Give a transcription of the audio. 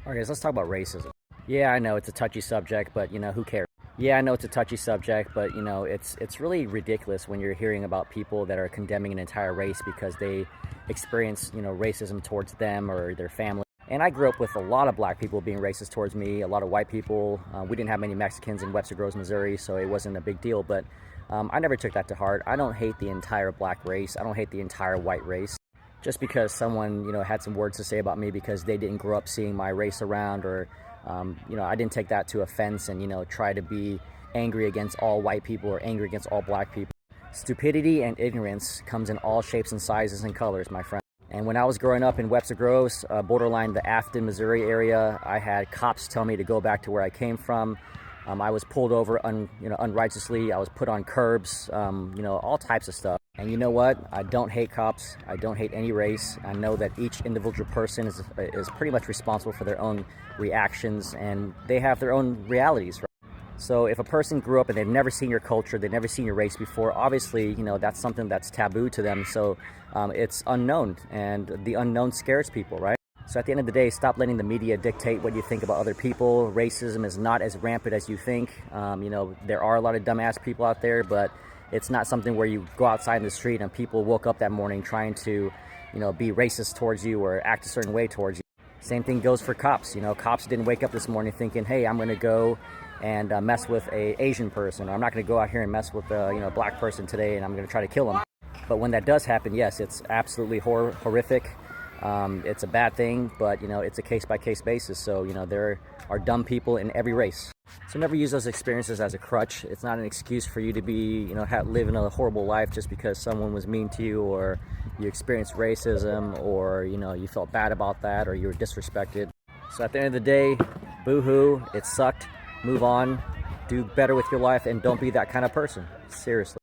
All right, guys, let's talk about racism. Yeah, I know it's a touchy subject, but who cares? Yeah, I know it's a touchy subject, but it's really ridiculous when you're hearing about people that are condemning an entire race because they experience, racism towards them or their family. And I grew up with a lot of black people being racist towards me, a lot of white people. We didn't have many Mexicans in Webster Groves, Missouri, so it wasn't a big deal, but I never took that to heart. I don't hate the entire black race. I don't hate the entire white race just because someone had some words to say about me because they didn't grow up seeing my race around, or I didn't take that to offense and try to be angry against all white people or angry against all black people. Stupidity and ignorance comes in all shapes and sizes and colors, my friend. And when I was growing up in Webster Groves, borderline the Afton, Missouri area, I had cops tell me to go back to where I came from. I was pulled over unrighteously. I was put on curbs, all types of stuff. And you know what? I don't hate cops. I don't hate any race. I know that each individual person is pretty much responsible for their own reactions, and they have their own realities, right? So if a person grew up and they've never seen your culture, they've never seen your race before, obviously, that's something that's taboo to them. So it's unknown, and the unknown scares people, right? So at the end of the day, stop letting the media dictate what you think about other people. Racism is not as rampant as you think. There are a lot of dumbass people out there, but it's not something where you go outside in the street and people woke up that morning trying to, be racist towards you or act a certain way towards you. Same thing goes for cops. Cops didn't wake up this morning thinking, hey, I'm going to go and mess with a Asian person, or I'm not going to go out here and mess with a black person today and I'm going to try to kill them. But when that does happen, yes, it's absolutely horrific. It's a bad thing, but it's a case-by-case basis. So there are dumb people in every race. So never use those experiences as a crutch. It's not an excuse for you to be, living a horrible life just because someone was mean to you, or you experienced racism, or you felt bad about that, or you were disrespected. So at the end of the day, boo-hoo, it sucked. Move on, do better with your life, and don't be that kind of person. Seriously.